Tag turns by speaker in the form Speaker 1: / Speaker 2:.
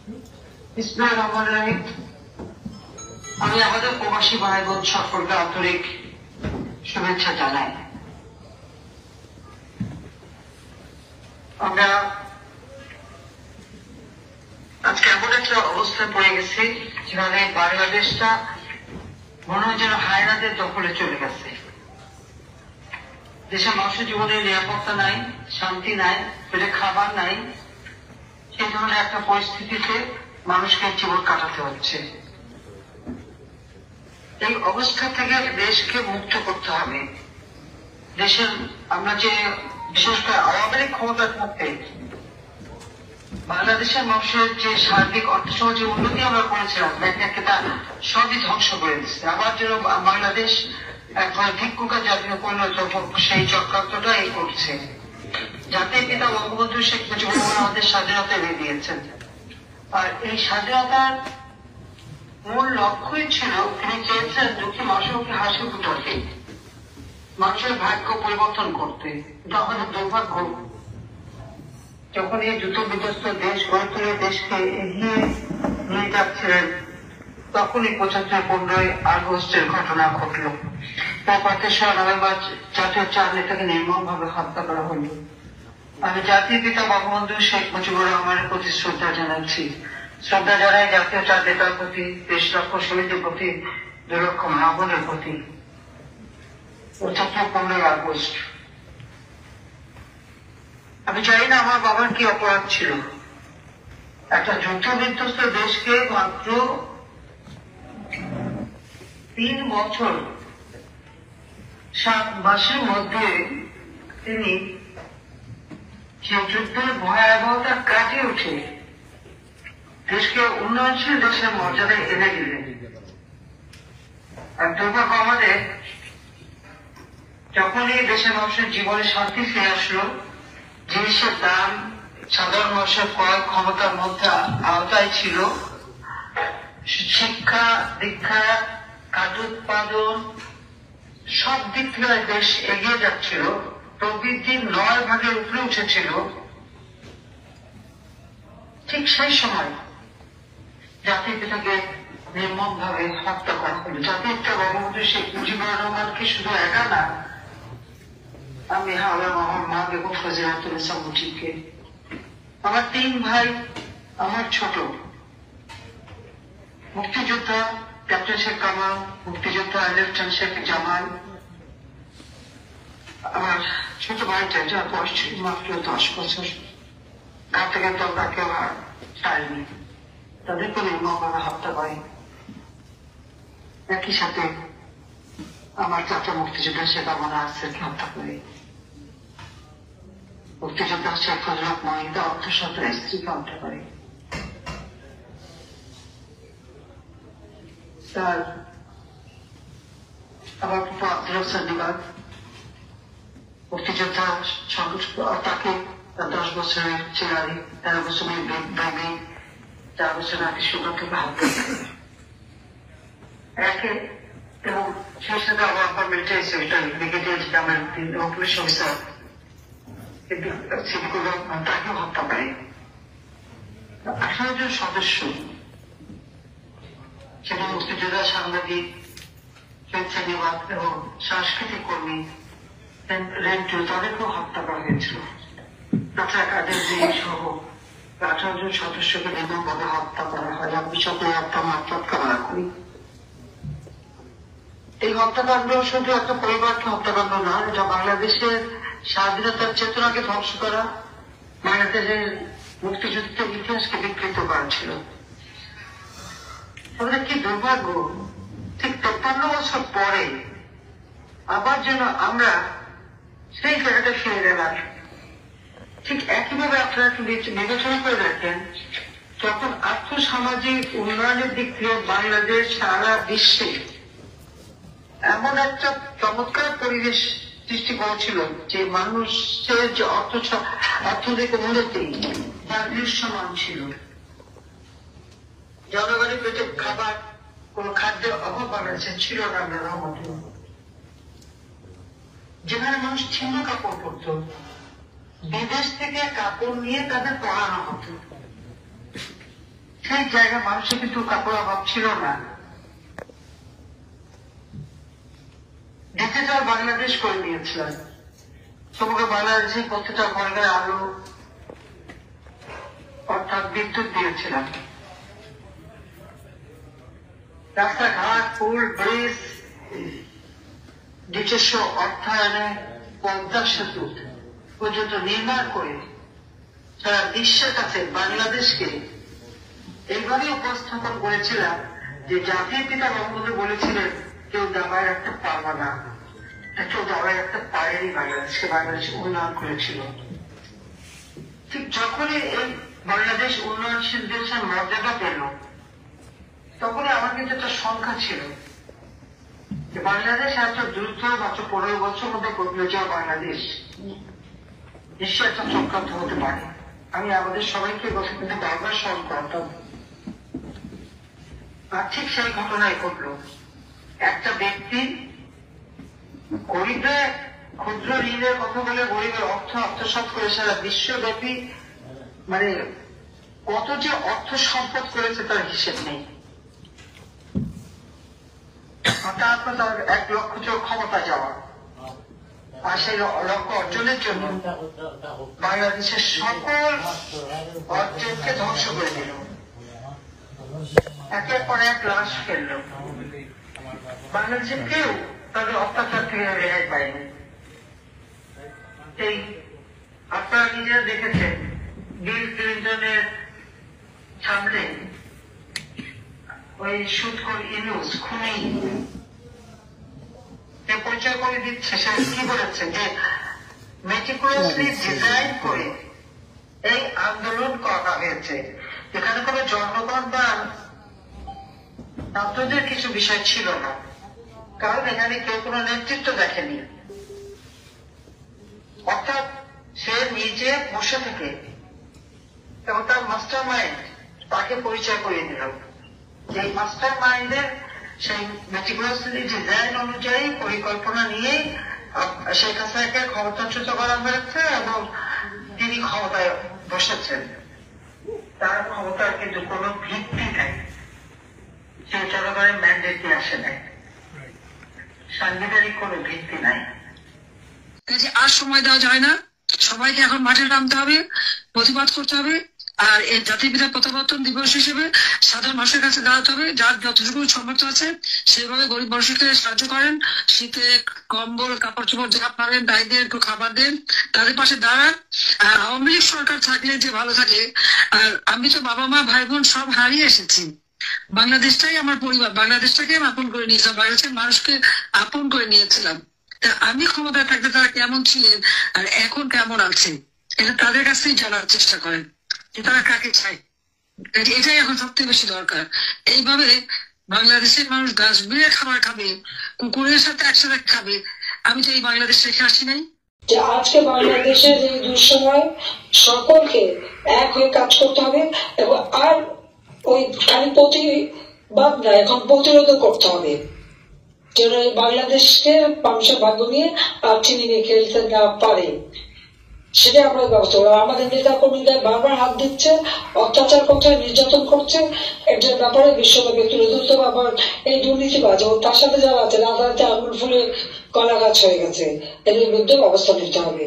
Speaker 1: বিসমিল্লাহির রহমানির রহিম। আমি আমাদের প্রবাসী ভাই বোন সকলকে আন্তরিক শুভেচ্ছা জানাই। আমরা আজকে এমন একটা অবস্থায় পড়ে গেছি যেখানে বাংলাদেশটা মনে হয় যেন হায়নাদের দখলে চলে গেছে। দেশের মানুষের জীবনে নিরাপত্তা নাই, শান্তি নাই, পেটে খাবার নাই, সেই ধরনের একটা পরিস্থিতিতে মানুষকে জীবন কাটাতে হচ্ছে। এই অবস্থা থেকে দেশকে মুক্ত করতে হবে। দেশের আমরা যে বিশেষ করে আওয়ামী লীগ ক্ষমতা থাকতে বাংলাদেশের মানুষের যে সার্বিক অর্থসামাজিক উন্নতি আমরা করেছিলাম তা সবই ধ্বংস করে দিচ্ছে। আবার যেন বাংলাদেশ একবার ভিক্ষুকা জাতীয় পরিণত সেই চক্রান্তটা এই করছে। জাতির পিতা বঙ্গবন্ধু শেখ মুজিবুর রহমান আমাদের স্বাধীনতা এনে দিয়েছেন, আর এই স্বাধীনতার মূল লক্ষ্যই ছিল তিনি চেয়েছেন দুঃখী মানুষকে হাসি ফুটাতে, মানুষের ভাগ্য পরিবর্তন করতে। এটা আমাদের দুর্ভাগ্য, যখন এই যুদ্ধ বিধ্বস্ত দেশ গড়ে তুলে দেশকে এগিয়ে নিয়ে যাচ্ছিলেন তখনই ৭৫-১৫ আগস্টের ঘটনা ঘটল। তারপর ৩রা নভেম্বর জাতীয় ৪ নেতাকে নির্মম ভাবে হত্যা করা হল। আমি জাতির পিতা বঙ্গবন্ধু শেখ মুজিবুর রহমানের প্রতি শ্রদ্ধা জানাচ্ছি। শ্রদ্ধা জানাই জাতীয় ৪ নেতার প্রতি, ৩০ লক্ষ শহীদের প্রতি, ২ লক্ষ মা বোনের প্রতি। ১৫ আগস্ট আমি জানি না আমার বাবার কি অপরাধ ছিল। একটা যুদ্ধ বিধ্বস্ত দেশকে মাত্র ৩ বছর ৭ মাসের মধ্যে তিনি সেই যুদ্ধের ভয়াবহতা কাটিয়ে উঠে দেশকে উন্নয়নশীল দেশের মর্যাদায় এনে দিলেন। আর দুর্ভাগ্য আমাদের, যখনই দেশের মানুষের জীবনে শান্তি ফিরে আসলো, জিনিসের দাম সাধারণ মানুষের ক্রয় ক্ষমতার মধ্যে আওতায় ছিল, শিক্ষা দীক্ষা খাদ্য উৎপাদন সব দিক থেকে দেশ এগিয়ে যাচ্ছিল, প্রবৃদ্ধি ৯ ভাগের উপরে উঠেছিল, ঠিক সেই সময় জাতির পিতাকে নির্মম ভাবে হত্যা করা হল। জাতির পিতা বঙ্গবন্ধু শেখ মুজিবুর রহমানকে শুধু একা না, আমি আমার মা বেগম ফজিলাতুন্নেসা মুজিবকে, আমার ৩ ভাই, আমার ছোট মুক্তিযোদ্ধা ক্যাপ্টেন শেখ কামাল, মুক্তিযোদ্ধা লেফটেন্যান্ট শেখ জামাল, আমার ছোট ভাইটা যার বয়স ছিল মাত্র 10 বছর, তার থেকে তো তাকে আমার ছাড়েনি, তাদেরকে নির্মমভাবে হত্যা করে। একই সাথে আমার চাচা মুক্তিযোদ্ধা শেখ আমনা আসেরকে হত্যা করে, মুক্তিযোদ্ধা শেখ ফজলত মহিন্দা অর্থসত্ত্ব স্ত্রীকে হত্যা করে। তার আমার ফুফা আব্দুল হোসেন নিবাদ মুক্তিযোদ্ধা তাকে 10 বছরের ছেলে, 13 বছরের বেবি, 4 বছরের আগে সুগার থেকে হত্যা করে একে। এবং সেই সাথে আমার মিলিটারি সেক্রেটারি ব্রিগেডিয়ার জেনারেল এবং পুলিশ অফিসার তাকেও হত্যা করে। 18 জন সদস্য, সেটা মুক্তিযোদ্ধা, সাংবাদিক, স্বেচ্ছাসেবক এবং সাংস্কৃতিক কর্মী, তাদেরকেও হত্যা করা হয়েছিল। ডক্টর কাদের সহ 18 জন সদস্যকে নির্মমভাবে হত্যা করা হয়। আমি সকলে হত্যা মাত্রাত কামনা করি। এই হত্যাকাণ্ড শুধু একটা পরিবারকে হত্যাকাণ্ড না, এটা বাংলাদেশের স্বাধীনতার চেতনাকে ধ্বংস করা, বাংলাদেশের মুক্তিযুদ্ধের ইতিহাসকে বিকৃত করা ছিল। আমাদের কি দুর্ভাগ্য, ঠিক 53 বছর পরে আবার যেন আমরা সেই জায়গাটা ফিরে গেলাম। ঠিক একইভাবে আপনারা একটু বিবেচনা করে দেখেন, যখন আর্থসামাজিক উন্নয়নের দিক থেকে বাংলাদেশ সারা বিশ্বে এমন একটা চমৎকার পরিবেশ সৃষ্টি করেছিল যে মানুষের যে অর্থনৈতিক উন্নতি তার দৃশ্যমান ছিল, জনগণের পেটে খাবার, কোন খাদ্যের অভাব বাংলাদেশে ছিল না আল্লাহর রহমতে। যেখানে মানুষ ছিন্ন কাপড় পরত, বিদেশ থেকে কাপড় নিয়ে তাদের পড়ানো হতো, সেই জায়গায় মানুষের কিন্তু কাপড় অভাব ছিল না। ডিজিটাল বাংলাদেশ করে নিয়েছিলেন। সমগ্র বাংলাদেশে প্রত্যেকটা ঘরে আলো অর্থাৎ বিদ্যুৎ দিয়েছিলাম। রাস্তাঘাট, পুল, ব্রিজ, নিজস্ব অর্থায়নে পদ্মা সেতু পর্যন্ত নির্মাণ করে সারা বিশ্বের কাছে বাংলাদেশকে এইভাবে উপস্থাপন করেছিলাম যে জাতির পিতা বঙ্গবন্ধু বলেছিলেন, কেউ দাবায় রাখতে পারবো না, কেউ দাবায় রাখতে পারেনি বাংলাদেশকে। বাংলাদেশ উন্নয়ন করেছিল। ঠিক যখনই এই বাংলাদেশ উন্নয়নশীল দেশের মর্যাদা পেল, তখনই আমার কিন্তু একটা সংখ্যা ছিল যে বাংলাদেশ এত দ্রুত মাত্র 15 বছর মধ্যে বদলে যাওয়া বাংলাদেশ নিশ্চয় একটা চক্রান্ত হতে পারে। আমি আমাদের সবাইকে বসে কিন্তু বারবার স্মরণ করতাম। আর ঠিক সেই ঘটনাই ঘটল। একটা ব্যক্তি গরিবের ক্ষুদ্র ঋণের কথা বলে গরিবের অর্থ আত্মসাৎ করে সারা বিশ্বব্যাপী মানে কত যে অর্থ সম্পদ করেছে তার হিসেব নেই। তারপর তার 1 লক্ষ ক্ষমতা যাওয়া, আর সেই লক্ষ্য অর্জনের জন্য বাংলাদেশের সকল অর্জনকে ধ্বংস করে দিল। একের পর এক লাশ ফেলল। বাংলাদেশের কেউ তাদের অত্যাচার থেকে রেহাই পায়নি। এই আপনারা নিজেরা দেখেছেন, বিল ক্লিন্টনের সামনে ওই সুদখোর ইউনুস খুনি পরিচয় করে দিচ্ছে। সে কি বলেছে যে মেটিকুলাসলি ডিজাইন করে এই আন্দোলন করা হয়েছে। এখানে কোনো জনগণ বা ছাত্রদের কিছু বিষয় ছিল না, কারণ এখানে কেউ কোনো নেতৃত্ব দেখেনি। অর্থাৎ সে নিজে বসে থেকে এবং তার মাস্টার মাইন্ড তাকে পরিচয় করিয়ে দিল। যে মাস্টার মাইন্ডের সেই মেটিকুলাসলি ডিজাইন অনুযায়ী পরিকল্পনা নিয়ে শেখ হাসিনাকে ক্ষমতাচ্যুত করা হয়েছে এবং তিনি ক্ষমতায় বসেছেন। তার ক্ষমতার কিন্তু কোনো ভিত্তি নেই, সে জনগণের ম্যান্ডেট দিয়ে আসে নাই, সাংবিধানিক কোনো ভিত্তি নাই। আর সময় দেওয়া যায় না, সবাইকে এখন মাঠে নামতে হবে, প্রতিবাদ করতে হবে। আর এই জাতির পিতা প্রত্যাবর্তন দিবস হিসেবে সাধারণ মানুষের কাছে দাঁড়াতে হবে। যার যতটুকু সামর্থ্য আছে সেভাবে গরিব মানুষকে সাহায্য করেন। শীতে কম্বল, কাপড় চোপড় যেটা পারেন তাইদের একটু খাবার দেন, তাদের পাশে দাঁড়ান। আর আওয়ামী লীগ সরকার থাকলে যে ভালো থাকে। আর আমি তো বাবা মা ভাই বোন সব হারিয়ে এসেছি। বাংলাদেশটাই আমার পরিবার, বাংলাদেশটাকে আমি আপন করে নিয়েছিলাম, বাংলাদেশের মানুষকে আপন করে নিয়েছিলাম। আমি ক্ষমতায় থাকতে তারা কেমন ছিলেন আর এখন কেমন আছে এটা তাদের কাছ থেকেই জানার চেষ্টা করেন যে তারা কাকে চায়। এটাই এখন সবথেকে বেশি দরকার। এইভাবে বাংলাদেশের মানুষ ডাস্টবিনে খাবার খাবে, কুকুরের সাথে একসাথে খাবে, আমি তো এই বাংলাদেশ রেখে আসি নাই। যে আজকে বাংলাদেশের এই দুঃসময় সকলকে এক হয়ে কাজ করতে হবে এবং আর ওই খালি প্রতিবাদ না, এখন প্রতিরোধ করতে হবে যেন বাংলাদেশকে মানুষের ভাগ্য নিয়ে আর চিনি খেলতে না পারে। সেটা আমরা ব্যবস্থা করবো। আমাদের নেতা কর্মীরা বারবার হাত দিচ্ছে, অত্যাচার করছে, নির্যাতন করছে, এটার ব্যাপারে বিশ্বব্যাপী তুলে ধরতে হবে। আবার এই দুর্নীতিবাজ এবং তার সাথে যারা আছে রাতারাতি আঙুল ফুলে কলা গাছ হয়ে গেছে, এদের বিরুদ্ধে অবস্থান নিতে হবে।